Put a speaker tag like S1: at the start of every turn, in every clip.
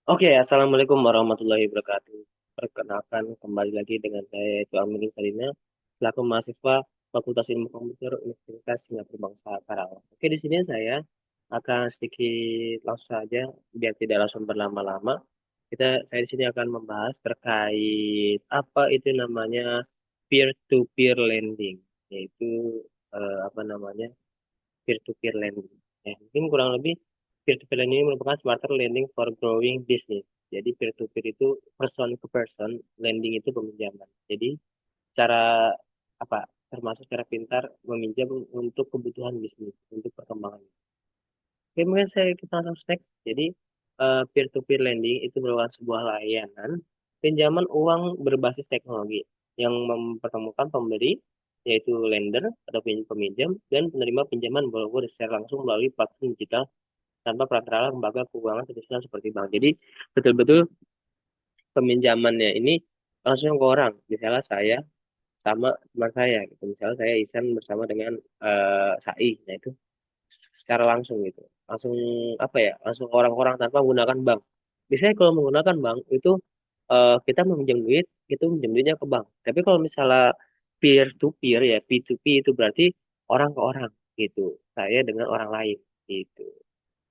S1: Oke, Assalamualaikum warahmatullahi wabarakatuh. Perkenalkan kembali lagi dengan saya yaitu Amin Salina, selaku mahasiswa Fakultas Ilmu Komputer Universitas Singapura Bangsa Karawang. Oke, di sini saya akan sedikit langsung saja, biar tidak langsung berlama-lama. Saya di sini akan membahas terkait apa itu namanya peer-to-peer lending, yaitu apa namanya peer-to-peer lending. Ya, mungkin kurang lebih peer-to-peer lending ini merupakan smarter lending for growing business. Jadi peer-to-peer itu person to person, lending itu peminjaman. Jadi cara apa termasuk cara pintar meminjam untuk kebutuhan bisnis, untuk perkembangan. Oke, mungkin kita langsung next. Jadi peer-to-peer lending itu merupakan sebuah layanan pinjaman uang berbasis teknologi yang mempertemukan pemberi yaitu lender atau peminjam dan penerima pinjaman walaupun secara langsung melalui platform digital tanpa perantara lembaga keuangan tradisional seperti bank. Jadi betul-betul peminjamannya ini langsung ke orang. Misalnya saya sama teman saya gitu. Misalnya saya Isan bersama dengan Sai. Nah itu secara langsung gitu. Langsung apa ya? Langsung ke orang-orang tanpa menggunakan bank. Biasanya kalau menggunakan bank itu kita meminjam duit, itu minjem duitnya ke bank. Tapi kalau misalnya peer to peer ya, P2P itu berarti orang ke orang gitu. Saya dengan orang lain gitu.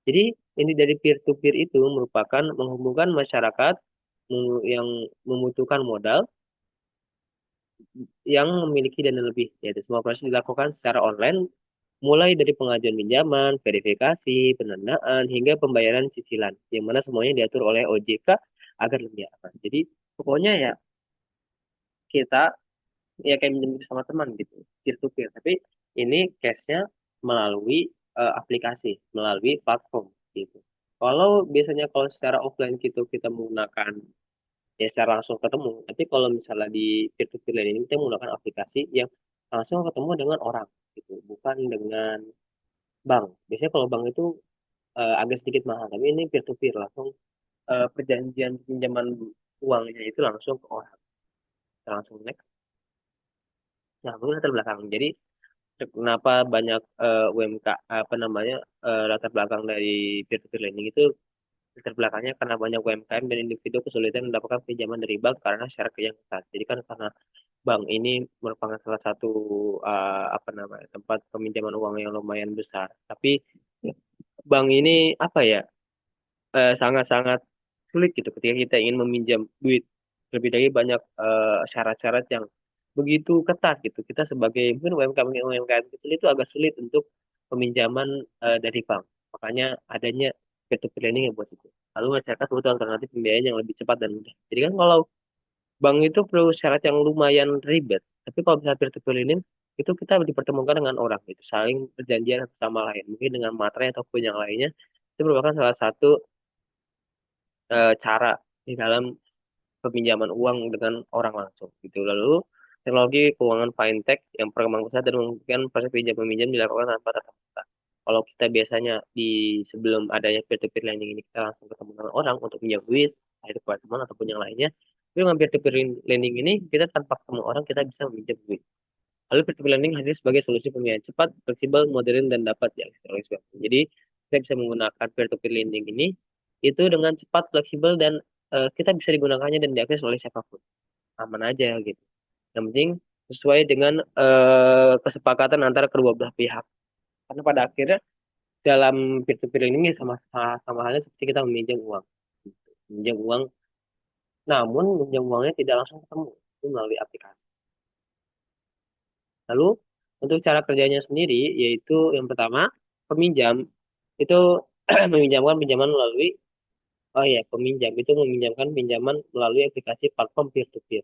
S1: Jadi ini dari peer to peer itu merupakan menghubungkan masyarakat yang membutuhkan modal yang memiliki dana lebih. Yaitu semua proses dilakukan secara online, mulai dari pengajuan pinjaman, verifikasi, pendanaan, hingga pembayaran cicilan, yang mana semuanya diatur oleh OJK agar lebih aman. Jadi pokoknya ya kita ya kayak minjem sama teman gitu, peer to peer. Tapi ini case-nya melalui aplikasi, melalui platform gitu. Kalau biasanya kalau secara offline gitu kita menggunakan ya secara langsung ketemu. Tapi kalau misalnya di peer-to-peer lending ini kita menggunakan aplikasi yang langsung ketemu dengan orang gitu, bukan dengan bank. Biasanya kalau bank itu agak sedikit mahal, tapi ini peer-to-peer langsung perjanjian pinjaman uangnya itu langsung ke orang, langsung next. Nah, mungkin latar belakang. Jadi kenapa banyak UMK apa namanya latar belakang dari peer-to-peer lending itu latar belakangnya karena banyak UMKM dan individu kesulitan mendapatkan pinjaman dari bank karena syarat yang ketat. Jadi kan karena bank ini merupakan salah satu apa namanya tempat peminjaman uang yang lumayan besar. Tapi bank ini apa ya sangat-sangat sulit gitu ketika kita ingin meminjam duit. Lebih lagi banyak syarat-syarat yang begitu ketat gitu. Kita sebagai mungkin UMKM kecil itu agak sulit untuk peminjaman dari bank. Makanya adanya peer-to-peer lending yang buat itu. Lalu masyarakat butuh alternatif pembiayaan yang lebih cepat dan mudah. Jadi kan kalau bank itu perlu syarat yang lumayan ribet. Tapi kalau bisa peer-to-peer lending, itu kita dipertemukan dengan orang, itu saling perjanjian satu sama lain. Mungkin dengan materai ataupun yang lainnya, itu merupakan salah satu cara di dalam peminjaman uang dengan orang langsung. Gitu. Lalu, teknologi keuangan fintech yang berkembang pesat dan memungkinkan proses pinjam meminjam dilakukan tanpa tatap muka. Kalau kita biasanya sebelum adanya peer-to-peer lending ini kita langsung ketemu dengan orang untuk pinjam duit, itu kepada teman ataupun yang lainnya. Tapi dengan peer-to-peer lending ini kita tanpa ketemu orang kita bisa meminjam duit. Lalu peer-to-peer lending hadir sebagai solusi pembiayaan cepat, fleksibel, modern, dan dapat diakses oleh semua. Jadi kita bisa menggunakan peer-to-peer lending ini itu dengan cepat, fleksibel, dan kita bisa digunakannya dan diakses oleh siapapun. Aman aja gitu. Yang penting sesuai dengan kesepakatan antara kedua belah pihak. Karena pada akhirnya dalam peer-to-peer lending ini sama halnya seperti kita meminjam uang. Meminjam uang, namun meminjam uangnya tidak langsung ketemu. Itu melalui aplikasi. Lalu untuk cara kerjanya sendiri yaitu yang pertama peminjam itu meminjamkan pinjaman melalui oh ya peminjam itu meminjamkan pinjaman melalui aplikasi platform peer to peer.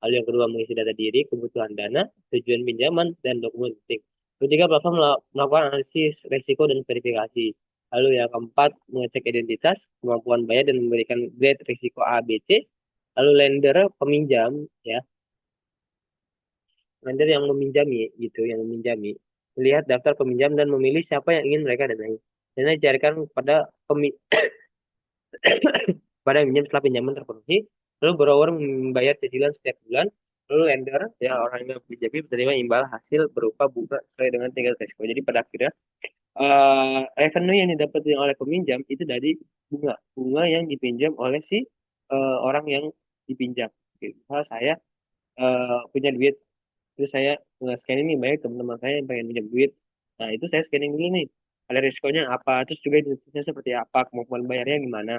S1: Lalu yang kedua mengisi data diri, kebutuhan dana, tujuan pinjaman dan dokumen penting. Ketiga platform melakukan analisis risiko dan verifikasi. Lalu yang keempat mengecek identitas, kemampuan bayar dan memberikan grade risiko A, B, C. Lalu lender peminjam ya lender yang meminjami gitu, yang meminjami, melihat daftar peminjam dan memilih siapa yang ingin mereka danai. Dana dicarikan kepada pada yang minjam setelah pinjaman terpenuhi, lalu borrower membayar cicilan setiap bulan, lalu lender ya orang yang pinjami menerima imbal hasil berupa bunga sesuai dengan tingkat risiko. Jadi pada akhirnya revenue yang didapetin oleh peminjam itu dari bunga yang dipinjam oleh si orang yang dipinjam. Gitu. Misal saya punya duit, terus saya nge-scan ini banyak teman-teman saya yang pengen pinjam duit. Nah itu saya scanning dulu nih, ada risikonya apa, terus juga identitasnya seperti apa, kemampuan bayarnya gimana.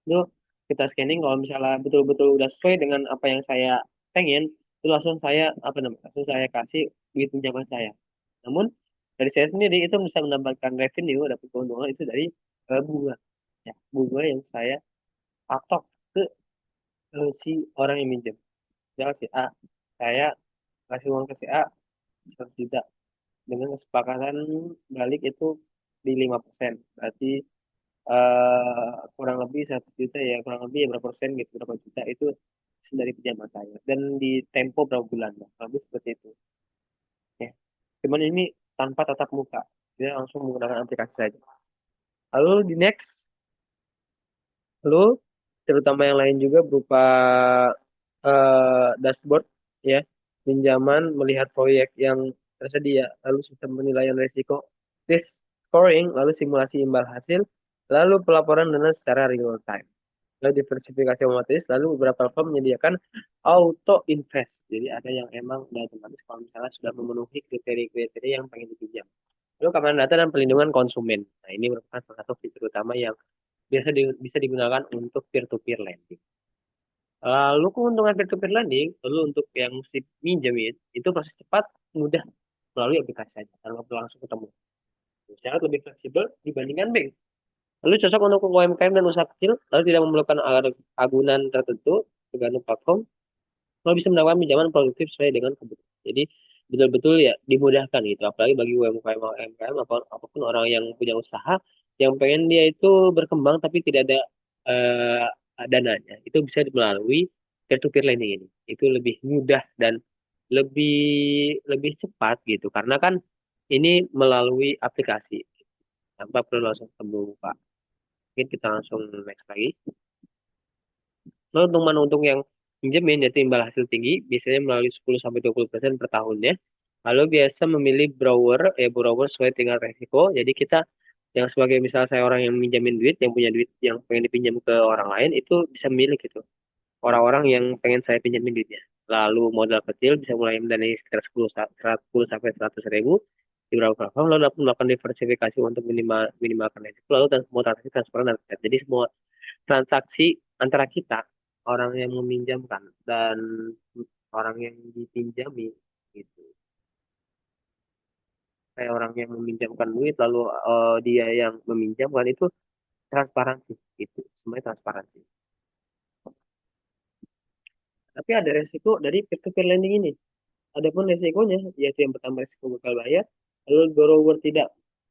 S1: Itu kita scanning, kalau misalnya betul-betul udah sesuai dengan apa yang saya pengen, itu langsung saya apa namanya, langsung saya kasih duit pinjaman saya. Namun dari saya sendiri itu bisa mendapatkan revenue, dapat keuntungan itu dari bunga, ya bunga yang saya patok ke si orang yang minjem. Misalnya si A, saya kasih uang ke si A 100 juta dengan kesepakatan balik itu di 5%. Berarti kurang lebih 1 juta, ya kurang lebih ya berapa persen gitu, berapa juta itu dari pinjaman saya, dan di tempo berapa bulan, lah kurang lebih seperti itu ya. Cuman ini tanpa tatap muka, dia langsung menggunakan aplikasi saja. Lalu di next, lalu terutama yang lain juga berupa dashboard ya, pinjaman, melihat proyek yang tersedia, lalu sistem penilaian risiko, risk scoring, lalu simulasi imbal hasil, lalu pelaporan dana secara real time, lalu diversifikasi otomatis, lalu beberapa platform menyediakan auto invest. Jadi ada yang emang udah otomatis kalau misalnya sudah memenuhi kriteria-kriteria yang pengen dipinjam. Lalu keamanan data dan perlindungan konsumen. Nah, ini merupakan salah satu fitur utama yang bisa digunakan untuk peer-to-peer lending. Lalu keuntungan peer-to-peer lending, lalu untuk yang si minjemin, itu proses cepat, mudah melalui aplikasi saja, tanpa perlu langsung ketemu. Sangat lebih fleksibel dibandingkan bank. Lalu cocok untuk UMKM dan usaha kecil, lalu tidak memerlukan agunan tertentu, tergantung platform, lalu bisa mendapatkan pinjaman produktif sesuai dengan kebutuhan. Jadi betul-betul ya dimudahkan gitu, apalagi bagi UMKM, UMKM apapun orang yang punya usaha, yang pengen dia itu berkembang tapi tidak ada eh, dananya, itu bisa melalui peer-to-peer lending ini. Itu lebih mudah dan lebih lebih cepat gitu, karena kan ini melalui aplikasi tanpa perlu langsung ketemu Pak. Mungkin kita langsung next lagi. Lalu untuk mana untung yang pinjamin yaitu imbal hasil tinggi, biasanya melalui 10-20% per tahunnya. Lalu biasa memilih borrower sesuai tingkat resiko. Jadi kita yang sebagai misal saya orang yang minjamin duit, yang punya duit yang pengen dipinjam ke orang lain, itu bisa memilih gitu. Orang-orang yang pengen saya pinjamin duitnya. Lalu modal kecil bisa mulai dari sekitar 10 sampai 100 ribu di beberapa platform, lalu dapat melakukan diversifikasi untuk minimalkan resiko, lalu dan semua transaksi transparan dan fair. Jadi semua transaksi antara kita, orang yang meminjamkan dan orang yang dipinjami, gitu. Kayak orang yang meminjamkan duit lalu dia yang meminjamkan, itu transparansi, gitu, semuanya transparansi. Tapi ada resiko dari peer-to-peer lending ini. Adapun resikonya, yaitu yang pertama resiko gagal bayar, lalu borrower tidak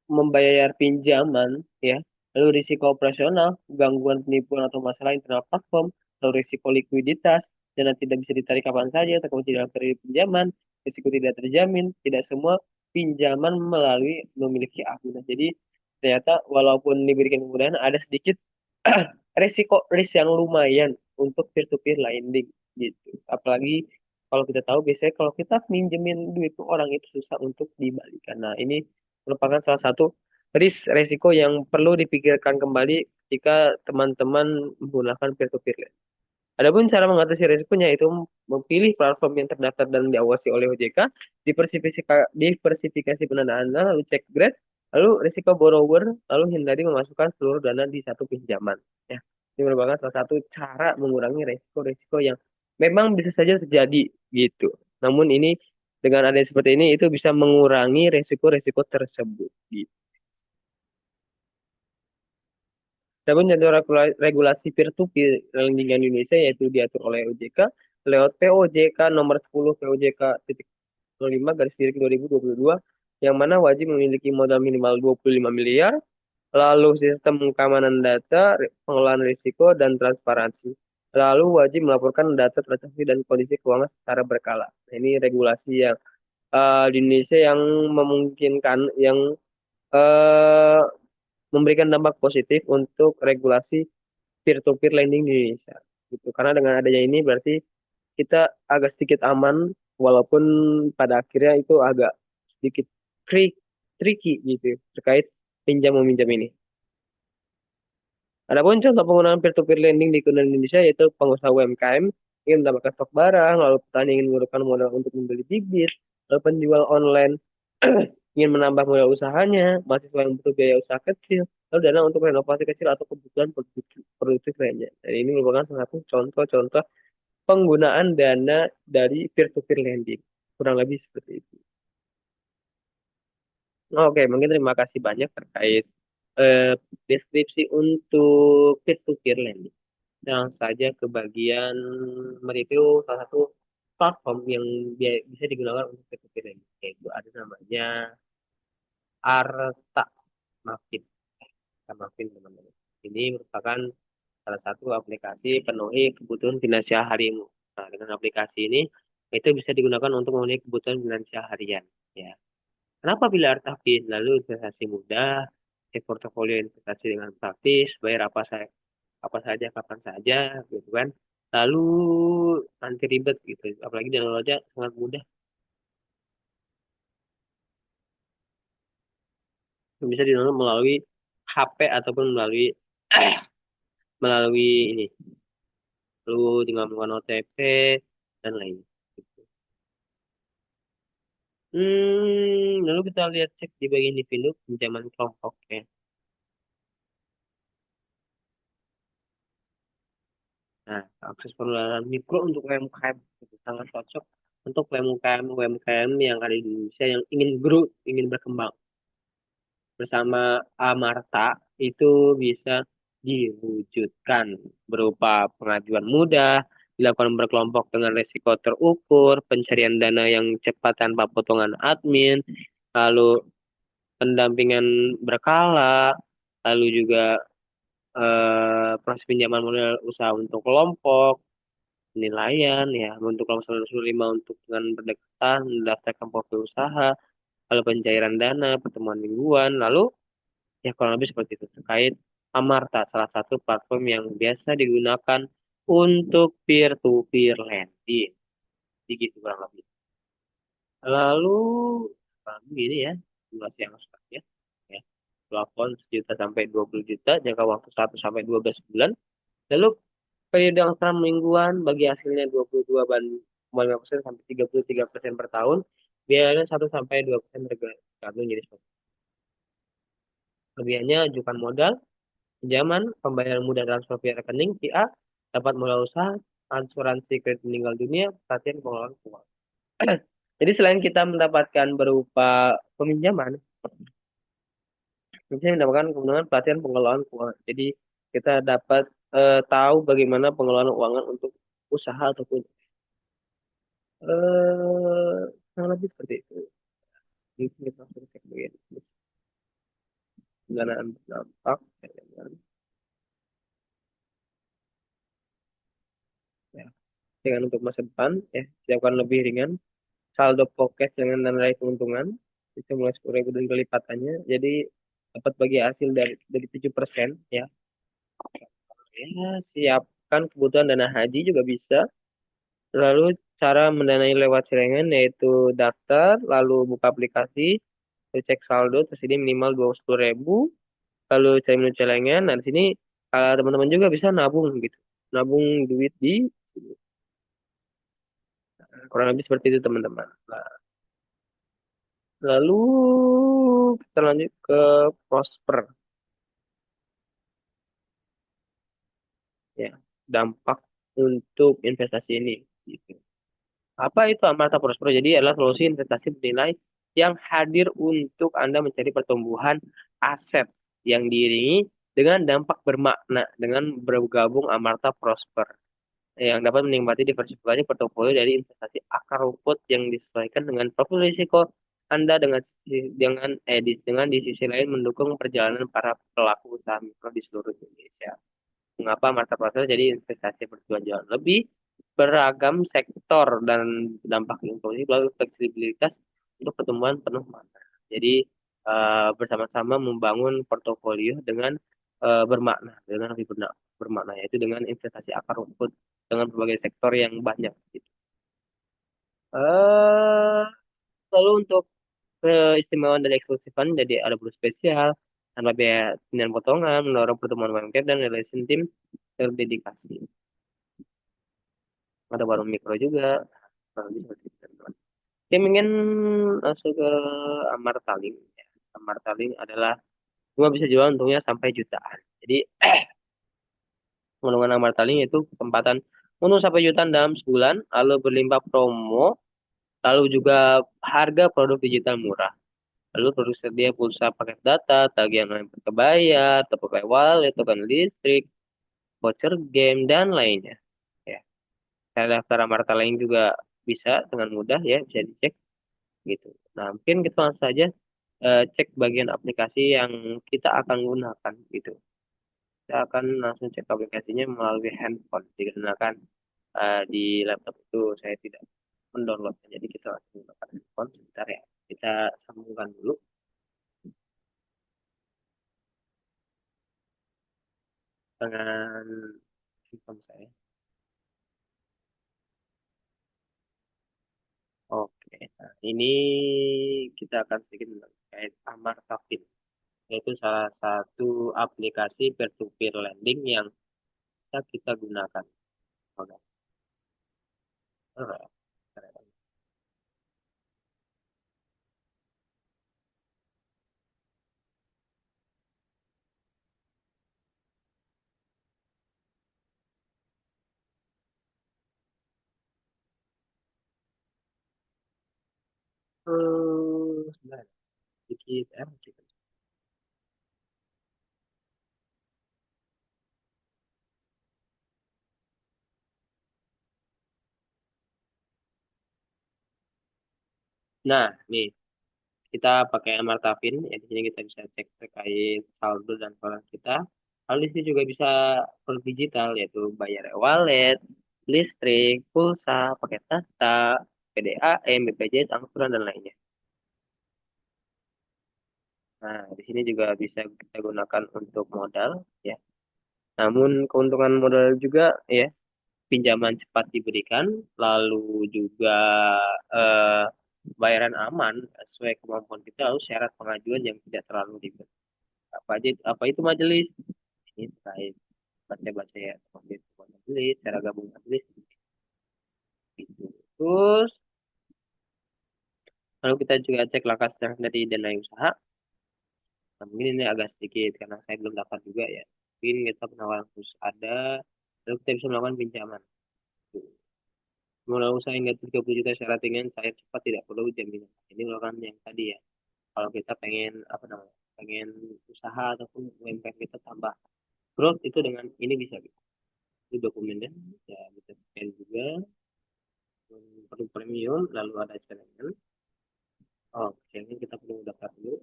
S1: membayar pinjaman, ya, lalu risiko operasional, gangguan penipuan atau masalah internal platform, lalu risiko likuiditas, dana tidak bisa ditarik kapan saja, terkunci dalam periode pinjaman, risiko tidak terjamin, tidak semua pinjaman melalui memiliki agunan. Jadi ternyata walaupun diberikan kemudahan, ada sedikit risk yang lumayan untuk peer-to-peer lending gitu. Apalagi kalau kita tahu biasanya kalau kita minjemin duit tuh orang itu susah untuk dibalikan. Nah, ini merupakan salah satu resiko yang perlu dipikirkan kembali jika teman-teman menggunakan peer-to-peer lending. Adapun cara mengatasi risikonya itu memilih platform yang terdaftar dan diawasi oleh OJK, diversifikasi pendanaan, lalu cek grade, lalu risiko borrower, lalu hindari memasukkan seluruh dana di satu pinjaman. Ya, ini merupakan salah satu cara mengurangi risiko-risiko yang memang bisa saja terjadi gitu. Namun ini dengan adanya seperti ini itu bisa mengurangi risiko-risiko tersebut. Gitu. Namun jadwal regulasi peer-to-peer lending Indonesia yaitu diatur oleh OJK lewat POJK nomor 10 POJK.05 garis miring 2022, yang mana wajib memiliki modal minimal 25 miliar, lalu sistem keamanan data, pengelolaan risiko, dan transparansi. Lalu wajib melaporkan data transaksi dan kondisi keuangan secara berkala. Nah, ini regulasi yang di Indonesia yang memungkinkan, yang uh, memberikan dampak positif untuk regulasi peer-to-peer lending di Indonesia. Gitu. Karena dengan adanya ini berarti kita agak sedikit aman, walaupun pada akhirnya itu agak sedikit tricky gitu terkait pinjam meminjam ini. Adapun contoh penggunaan peer-to-peer lending di ekonomi Indonesia yaitu pengusaha UMKM ingin mendapatkan stok barang, lalu petani ingin menggunakan modal untuk membeli bibit, lalu penjual online ingin menambah modal usahanya, mahasiswa yang butuh biaya usaha kecil, lalu dana untuk renovasi kecil atau kebutuhan produktif lainnya. Dan ini merupakan salah satu contoh-contoh penggunaan dana dari peer-to-peer lending. Kurang lebih seperti itu. Oke, mungkin terima kasih banyak terkait eh, deskripsi untuk peer-to-peer lending. Nah, saja ke bagian mereview salah satu platform yang bisa digunakan untuk peer-to-peer lending, yaitu ada namanya Arta Mafin. Arta Mafin, teman-teman. Ini merupakan salah satu aplikasi penuhi kebutuhan finansial harimu. Nah, dengan aplikasi ini itu bisa digunakan untuk memenuhi kebutuhan finansial harian. Ya. Kenapa pilih Artafin? Lalu investasi mudah, portofolio investasi dengan praktis, bayar apa saja kapan saja, gitu kan. Lalu nanti ribet gitu, apalagi downloadnya sangat mudah. Bisa di-download melalui HP ataupun melalui melalui ini. Lalu tinggal menggunakan OTP dan lain. Lalu kita lihat cek di bagian individu pinjaman kelompok ya. Nah, akses pengeluaran mikro untuk UMKM itu sangat cocok untuk UMKM yang ada di Indonesia yang ingin grow, ingin berkembang. Bersama Amarta itu bisa diwujudkan berupa pengajuan mudah, dilakukan berkelompok dengan risiko terukur, pencarian dana yang cepat tanpa potongan admin, lalu pendampingan berkala, lalu juga proses pinjaman modal usaha untuk kelompok, penilaian ya untuk kelompok 105 untuk dengan berdekatan, mendaftarkan profil usaha, lalu pencairan dana, pertemuan mingguan, lalu ya kurang lebih seperti itu terkait Amarta, salah satu platform yang biasa digunakan untuk peer-to-peer lending. Jadi gitu kurang lebih. Lalu ini ya, luas yang seperti ya. Plafon 1 juta sampai 20 juta, jangka waktu 1 sampai 12 bulan. Lalu periode yang term mingguan bagi hasilnya 22,5% sampai 33% per tahun. Biayanya 1 sampai 2% tergantung jenis produk. Kelebihannya ajukan modal, pinjaman, pembayaran mudah transfer via rekening, VA, dapat modal usaha, asuransi kredit meninggal dunia, pelatihan pengelolaan keuangan. Jadi selain kita mendapatkan berupa peminjaman, kita mendapatkan keuntungan pelatihan pengelolaan keuangan. Jadi kita dapat tahu bagaimana pengelolaan keuangan untuk usaha ataupun kurang lebih seperti itu. Jadi kita langsung cek bagian pendanaan berdampak ya. Dengan untuk masa depan ya siapkan lebih ringan saldo pocket dengan nilai keuntungan itu mulai 10.000 dan kelipatannya jadi dapat bagi hasil dari 7% ya. Ya siapkan kebutuhan dana haji juga bisa. Lalu cara mendanai lewat celengan yaitu daftar lalu buka aplikasi lalu cek saldo tersedia minimal 20.000 lalu cari menu celengan. Nah, di sini teman-teman juga bisa nabung gitu. Nabung duit di kurang lebih seperti itu teman-teman. Nah, lalu kita lanjut ke Prosper ya. Dampak untuk investasi ini gitu. Apa itu Amarta Prosper? Jadi adalah solusi investasi bernilai yang hadir untuk Anda mencari pertumbuhan aset yang diiringi dengan dampak bermakna dengan bergabung Amarta Prosper yang dapat menikmati diversifikasi portofolio dari investasi akar rumput yang disesuaikan dengan profil risiko Anda dengan di sisi lain mendukung perjalanan para pelaku usaha mikro di seluruh Indonesia. Mengapa Marta Pasar jadi investasi bertujuan lebih beragam sektor dan dampak inklusif lalu fleksibilitas untuk pertumbuhan penuh makna. Jadi bersama-sama membangun portofolio dengan bermakna, dengan lebih bermakna yaitu dengan investasi akar rumput dengan berbagai sektor yang banyak gitu. Eh, lalu untuk keistimewaan dari eksklusifan jadi ada bonus spesial tanpa biaya dan potongan, mendorong pertemuan UMKM dan relation tim terdedikasi. Ada warung mikro juga. Kurang lebih seperti itu, teman-teman. Oke, mungkin masuk ke Amartaling. Ya. Amartaling adalah cuma bisa jual untungnya sampai jutaan. Jadi keuntungan Amartaling itu kesempatan untung sampai jutaan dalam sebulan, lalu berlimpah promo, lalu juga harga produk digital murah. Lalu produk sedia pulsa paket data, tagihan lain berkebayar, pakai wallet, token listrik, voucher game, dan lainnya. Ya, saya daftar Amartaling juga bisa dengan mudah ya, bisa dicek gitu. Nah, mungkin kita langsung saja cek bagian aplikasi yang kita akan gunakan gitu. Kita akan langsung cek aplikasinya melalui handphone digunakan di laptop itu saya tidak mendownload. Jadi kita langsung gunakan handphone. Sebentar ya. Kita sambungkan dulu dengan handphone saya. Oke, nah ini kita akan sedikit terkait Amartafin, yaitu salah satu aplikasi peer-to-peer lending yang bisa kita gunakan. Oke. Alright. Sebentar, sedikit sedikit. Nah, nih kita pakai Amartafin, ya di sini kita bisa cek terkait saldo dan saldo kita. Lalu di sini juga bisa produk digital, yaitu bayar e-wallet, listrik, pulsa, paket data, PDAM, BPJS, angsuran, dan lainnya. Nah, di sini juga bisa kita gunakan untuk modal, ya. Namun keuntungan modal juga, ya, pinjaman cepat diberikan, lalu juga eh, bayaran aman sesuai kemampuan kita, lalu syarat pengajuan yang tidak terlalu ribet. Apa itu majelis? Ini terkait baca-baca ya, seperti itu majelis, cara gabung majelis, gitu. Terus, lalu kita juga cek langkah selanjutnya dari dana usaha. Nah, mungkin ini agak sedikit karena saya belum dapat juga ya. Mungkin kita penawaran khusus ada, lalu kita bisa melakukan pinjaman. Mulai usaha hingga 30 juta syarat ringan, saya cepat tidak perlu jaminan. Ini merupakan yang tadi ya. Kalau kita pengen apa namanya, pengen usaha ataupun UMKM kita tambah growth itu dengan ini bisa gitu. Itu dokumennya ya bisa scan juga. Perlu premium, lalu ada celengan. Oh, celengan kita perlu daftar dulu,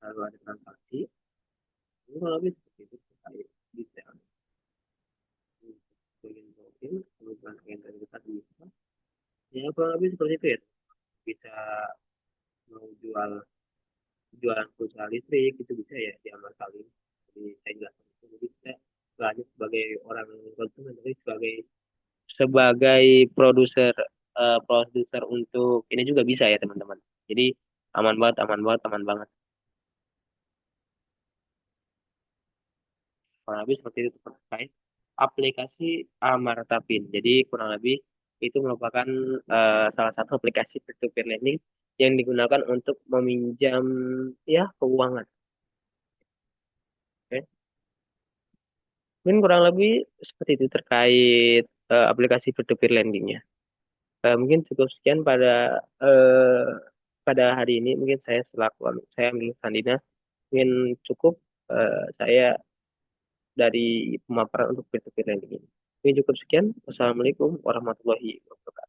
S1: lalu ada transaksi. Ini kalau lebih seperti itu terkait detail. Bagian login, kemudian bagian dari kita bisa. Ya kurang lebih seperti itu ya. Bisa mau jualan pulsa listrik itu bisa ya di amal kali. Jadi saya jelaskan itu. Jadi kita lanjut sebagai orang konsumen, tapi sebagai sebagai produser produser untuk ini juga bisa ya teman-teman. Jadi aman banget, aman banget, aman banget. Kurang lebih seperti itu terkait aplikasi Amartapin. Jadi kurang lebih itu merupakan salah satu aplikasi peer-to-peer lending yang digunakan untuk meminjam ya keuangan. Oke. Mungkin kurang lebih seperti itu terkait aplikasi peer-to-peer lendingnya. Mungkin cukup sekian eh, pada hari ini. Mungkin saya selaku saya ambil Sandina. Mungkin cukup saya dari pemaparan untuk peer-to-peer lending ini. Mungkin cukup sekian. Wassalamualaikum warahmatullahi wabarakatuh.